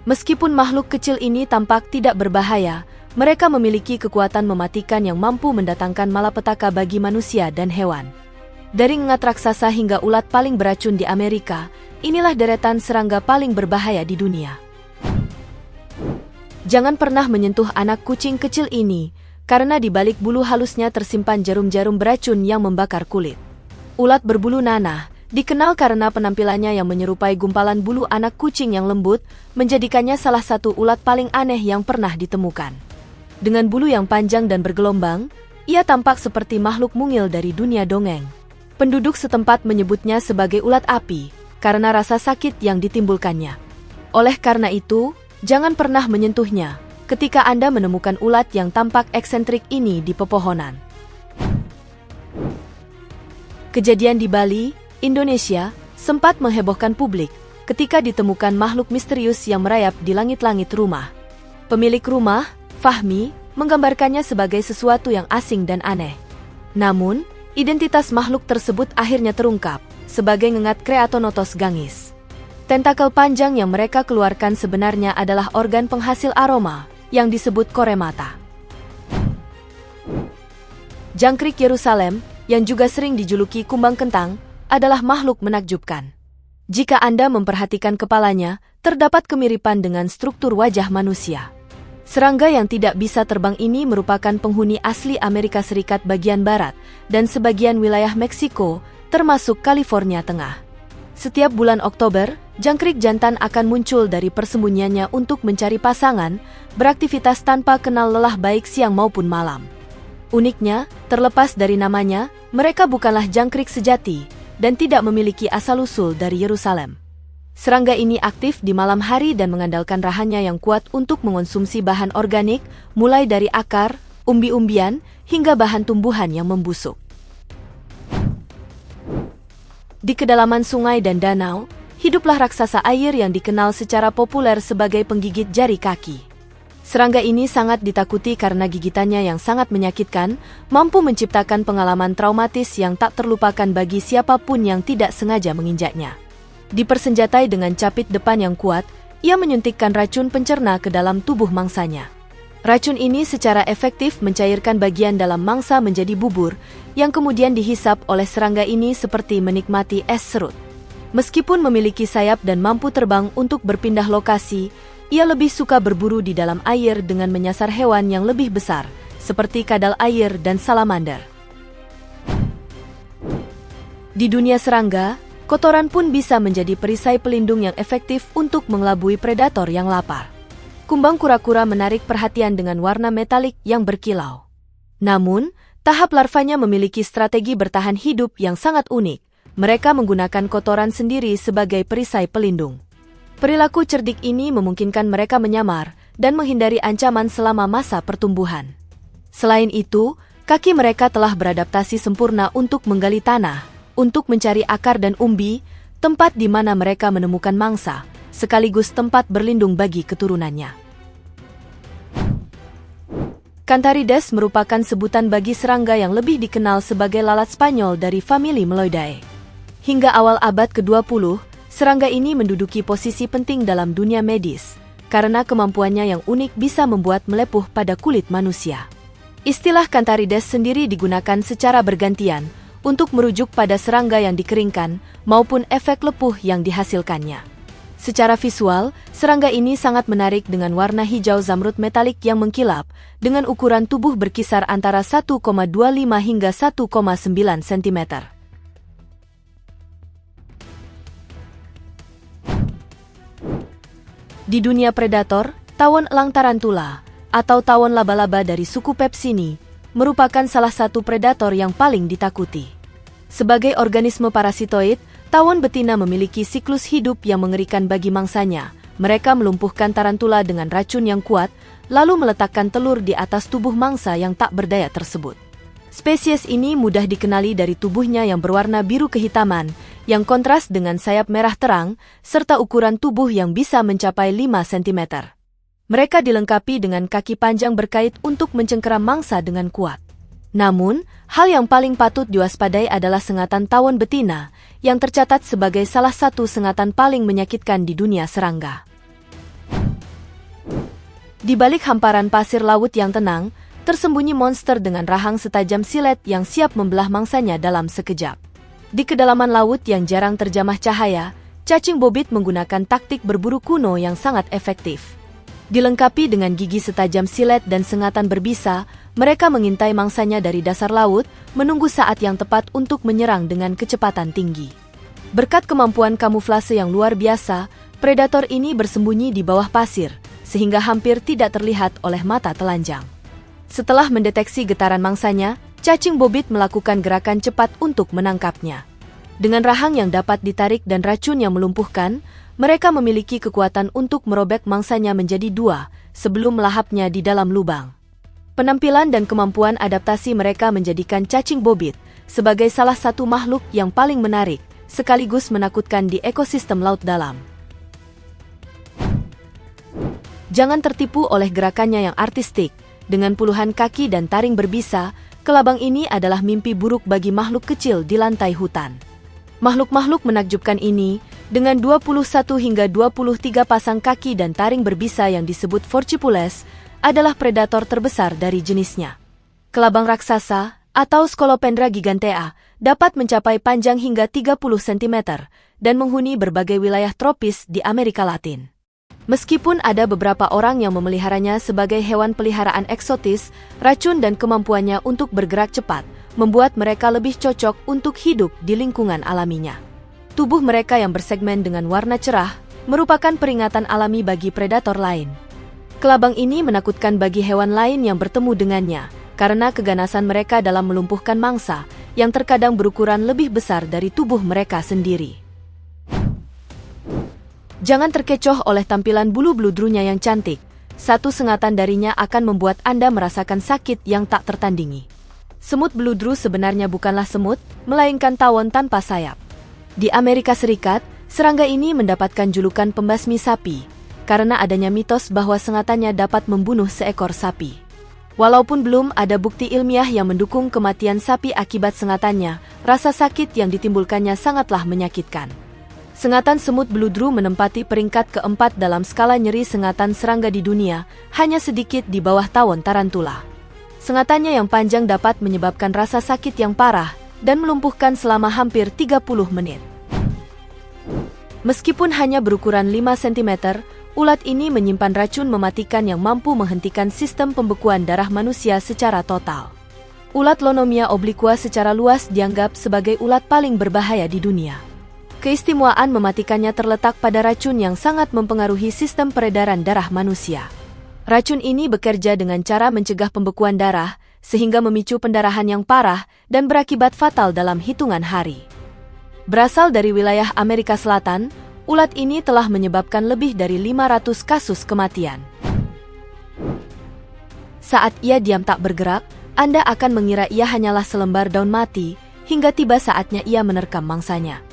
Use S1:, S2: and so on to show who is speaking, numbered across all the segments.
S1: Meskipun makhluk kecil ini tampak tidak berbahaya, mereka memiliki kekuatan mematikan yang mampu mendatangkan malapetaka bagi manusia dan hewan. Dari ngengat raksasa hingga ulat paling beracun di Amerika, inilah deretan serangga paling berbahaya di dunia. Jangan pernah menyentuh anak kucing kecil ini, karena di balik bulu halusnya tersimpan jarum-jarum beracun yang membakar kulit. Ulat berbulu nanah dikenal karena penampilannya yang menyerupai gumpalan bulu anak kucing yang lembut, menjadikannya salah satu ulat paling aneh yang pernah ditemukan. Dengan bulu yang panjang dan bergelombang, ia tampak seperti makhluk mungil dari dunia dongeng. Penduduk setempat menyebutnya sebagai ulat api, karena rasa sakit yang ditimbulkannya. Oleh karena itu, jangan pernah menyentuhnya ketika Anda menemukan ulat yang tampak eksentrik ini di pepohonan. Kejadian di Bali, Indonesia, sempat menghebohkan publik ketika ditemukan makhluk misterius yang merayap di langit-langit rumah. Pemilik rumah, Fahmi, menggambarkannya sebagai sesuatu yang asing dan aneh. Namun, identitas makhluk tersebut akhirnya terungkap sebagai ngengat Kreatonotos gangis. Tentakel panjang yang mereka keluarkan sebenarnya adalah organ penghasil aroma yang disebut koremata. Jangkrik Yerusalem, yang juga sering dijuluki kumbang kentang, adalah makhluk menakjubkan. Jika Anda memperhatikan kepalanya, terdapat kemiripan dengan struktur wajah manusia. Serangga yang tidak bisa terbang ini merupakan penghuni asli Amerika Serikat bagian barat dan sebagian wilayah Meksiko, termasuk California Tengah. Setiap bulan Oktober, jangkrik jantan akan muncul dari persembunyiannya untuk mencari pasangan, beraktivitas tanpa kenal lelah baik siang maupun malam. Uniknya, terlepas dari namanya, mereka bukanlah jangkrik sejati dan tidak memiliki asal-usul dari Yerusalem. Serangga ini aktif di malam hari dan mengandalkan rahanya yang kuat untuk mengonsumsi bahan organik, mulai dari akar, umbi-umbian, hingga bahan tumbuhan yang membusuk. Di kedalaman sungai dan danau, hiduplah raksasa air yang dikenal secara populer sebagai penggigit jari kaki. Serangga ini sangat ditakuti karena gigitannya yang sangat menyakitkan, mampu menciptakan pengalaman traumatis yang tak terlupakan bagi siapapun yang tidak sengaja menginjaknya. Dipersenjatai dengan capit depan yang kuat, ia menyuntikkan racun pencerna ke dalam tubuh mangsanya. Racun ini secara efektif mencairkan bagian dalam mangsa menjadi bubur, yang kemudian dihisap oleh serangga ini seperti menikmati es serut. Meskipun memiliki sayap dan mampu terbang untuk berpindah lokasi, ia lebih suka berburu di dalam air dengan menyasar hewan yang lebih besar, seperti kadal air dan salamander. Di dunia serangga, kotoran pun bisa menjadi perisai pelindung yang efektif untuk mengelabui predator yang lapar. Kumbang kura-kura menarik perhatian dengan warna metalik yang berkilau. Namun, tahap larvanya memiliki strategi bertahan hidup yang sangat unik. Mereka menggunakan kotoran sendiri sebagai perisai pelindung. Perilaku cerdik ini memungkinkan mereka menyamar dan menghindari ancaman selama masa pertumbuhan. Selain itu, kaki mereka telah beradaptasi sempurna untuk menggali tanah, untuk mencari akar dan umbi, tempat di mana mereka menemukan mangsa, sekaligus tempat berlindung bagi keturunannya. Cantharides merupakan sebutan bagi serangga yang lebih dikenal sebagai lalat Spanyol dari famili Meloidae. Hingga awal abad ke-20, serangga ini menduduki posisi penting dalam dunia medis, karena kemampuannya yang unik bisa membuat melepuh pada kulit manusia. Istilah Cantharides sendiri digunakan secara bergantian untuk merujuk pada serangga yang dikeringkan maupun efek lepuh yang dihasilkannya. Secara visual, serangga ini sangat menarik dengan warna hijau zamrud metalik yang mengkilap, dengan ukuran tubuh berkisar antara 1,25 hingga 1,9 cm. Di dunia predator, tawon elang tarantula, atau tawon laba-laba dari suku Pepsini, merupakan salah satu predator yang paling ditakuti. Sebagai organisme parasitoid, tawon betina memiliki siklus hidup yang mengerikan bagi mangsanya. Mereka melumpuhkan tarantula dengan racun yang kuat, lalu meletakkan telur di atas tubuh mangsa yang tak berdaya tersebut. Spesies ini mudah dikenali dari tubuhnya yang berwarna biru kehitaman, yang kontras dengan sayap merah terang, serta ukuran tubuh yang bisa mencapai 5 cm. Mereka dilengkapi dengan kaki panjang berkait untuk mencengkeram mangsa dengan kuat. Namun, hal yang paling patut diwaspadai adalah sengatan tawon betina, yang tercatat sebagai salah satu sengatan paling menyakitkan di dunia serangga. Di balik hamparan pasir laut yang tenang, tersembunyi monster dengan rahang setajam silet yang siap membelah mangsanya dalam sekejap. Di kedalaman laut yang jarang terjamah cahaya, cacing bobit menggunakan taktik berburu kuno yang sangat efektif. Dilengkapi dengan gigi setajam silet dan sengatan berbisa, mereka mengintai mangsanya dari dasar laut, menunggu saat yang tepat untuk menyerang dengan kecepatan tinggi. Berkat kemampuan kamuflase yang luar biasa, predator ini bersembunyi di bawah pasir, sehingga hampir tidak terlihat oleh mata telanjang. Setelah mendeteksi getaran mangsanya, cacing bobit melakukan gerakan cepat untuk menangkapnya. Dengan rahang yang dapat ditarik dan racun yang melumpuhkan, mereka memiliki kekuatan untuk merobek mangsanya menjadi dua, sebelum melahapnya di dalam lubang. Penampilan dan kemampuan adaptasi mereka menjadikan cacing bobit sebagai salah satu makhluk yang paling menarik, sekaligus menakutkan di ekosistem laut dalam. Jangan tertipu oleh gerakannya yang artistik. Dengan puluhan kaki dan taring berbisa, kelabang ini adalah mimpi buruk bagi makhluk kecil di lantai hutan. Makhluk-makhluk menakjubkan ini, dengan 21 hingga 23 pasang kaki dan taring berbisa yang disebut Forcipules, adalah predator terbesar dari jenisnya. Kelabang raksasa, atau Scolopendra gigantea, dapat mencapai panjang hingga 30 cm, dan menghuni berbagai wilayah tropis di Amerika Latin. Meskipun ada beberapa orang yang memeliharanya sebagai hewan peliharaan eksotis, racun dan kemampuannya untuk bergerak cepat membuat mereka lebih cocok untuk hidup di lingkungan alaminya. Tubuh mereka yang bersegmen dengan warna cerah merupakan peringatan alami bagi predator lain. Kelabang ini menakutkan bagi hewan lain yang bertemu dengannya, karena keganasan mereka dalam melumpuhkan mangsa yang terkadang berukuran lebih besar dari tubuh mereka sendiri. Jangan terkecoh oleh tampilan bulu bludrunya yang cantik. Satu sengatan darinya akan membuat Anda merasakan sakit yang tak tertandingi. Semut bludru sebenarnya bukanlah semut, melainkan tawon tanpa sayap. Di Amerika Serikat, serangga ini mendapatkan julukan pembasmi sapi, karena adanya mitos bahwa sengatannya dapat membunuh seekor sapi. Walaupun belum ada bukti ilmiah yang mendukung kematian sapi akibat sengatannya, rasa sakit yang ditimbulkannya sangatlah menyakitkan. Sengatan semut bludru menempati peringkat keempat dalam skala nyeri sengatan serangga di dunia, hanya sedikit di bawah tawon tarantula. Sengatannya yang panjang dapat menyebabkan rasa sakit yang parah dan melumpuhkan selama hampir 30 menit. Meskipun hanya berukuran 5 cm, ulat ini menyimpan racun mematikan yang mampu menghentikan sistem pembekuan darah manusia secara total. Ulat Lonomia obliqua secara luas dianggap sebagai ulat paling berbahaya di dunia. Keistimewaan mematikannya terletak pada racun yang sangat mempengaruhi sistem peredaran darah manusia. Racun ini bekerja dengan cara mencegah pembekuan darah, sehingga memicu pendarahan yang parah dan berakibat fatal dalam hitungan hari. Berasal dari wilayah Amerika Selatan, ulat ini telah menyebabkan lebih dari 500 kasus kematian. Saat ia diam tak bergerak, Anda akan mengira ia hanyalah selembar daun mati, hingga tiba saatnya ia menerkam mangsanya.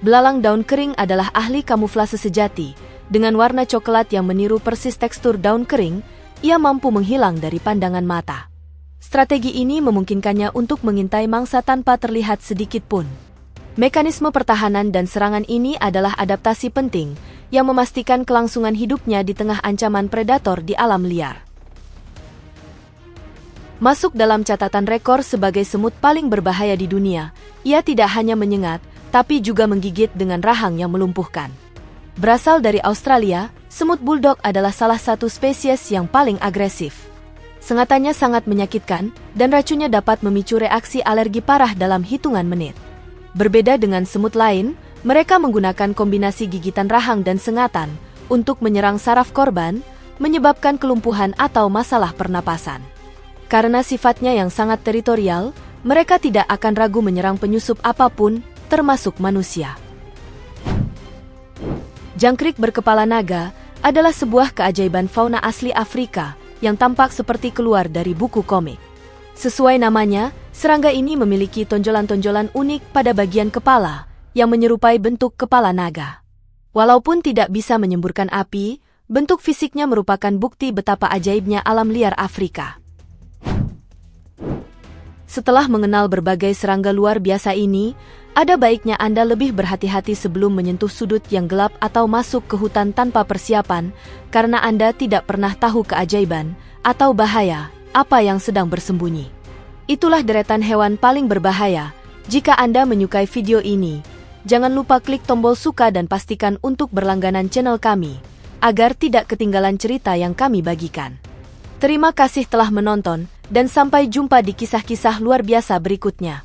S1: Belalang daun kering adalah ahli kamuflase sejati. Dengan warna coklat yang meniru persis tekstur daun kering, ia mampu menghilang dari pandangan mata. Strategi ini memungkinkannya untuk mengintai mangsa tanpa terlihat sedikit pun. Mekanisme pertahanan dan serangan ini adalah adaptasi penting yang memastikan kelangsungan hidupnya di tengah ancaman predator di alam liar. Masuk dalam catatan rekor sebagai semut paling berbahaya di dunia, ia tidak hanya menyengat, tapi juga menggigit dengan rahang yang melumpuhkan. Berasal dari Australia, semut bulldog adalah salah satu spesies yang paling agresif. Sengatannya sangat menyakitkan, dan racunnya dapat memicu reaksi alergi parah dalam hitungan menit. Berbeda dengan semut lain, mereka menggunakan kombinasi gigitan rahang dan sengatan untuk menyerang saraf korban, menyebabkan kelumpuhan atau masalah pernapasan. Karena sifatnya yang sangat teritorial, mereka tidak akan ragu menyerang penyusup apapun, termasuk manusia. Jangkrik berkepala naga adalah sebuah keajaiban fauna asli Afrika yang tampak seperti keluar dari buku komik. Sesuai namanya, serangga ini memiliki tonjolan-tonjolan unik pada bagian kepala yang menyerupai bentuk kepala naga. Walaupun tidak bisa menyemburkan api, bentuk fisiknya merupakan bukti betapa ajaibnya alam liar Afrika. Setelah mengenal berbagai serangga luar biasa ini, ada baiknya Anda lebih berhati-hati sebelum menyentuh sudut yang gelap atau masuk ke hutan tanpa persiapan, karena Anda tidak pernah tahu keajaiban atau bahaya apa yang sedang bersembunyi. Itulah deretan hewan paling berbahaya. Jika Anda menyukai video ini, jangan lupa klik tombol suka dan pastikan untuk berlangganan channel kami, agar tidak ketinggalan cerita yang kami bagikan. Terima kasih telah menonton, dan sampai jumpa di kisah-kisah luar biasa berikutnya.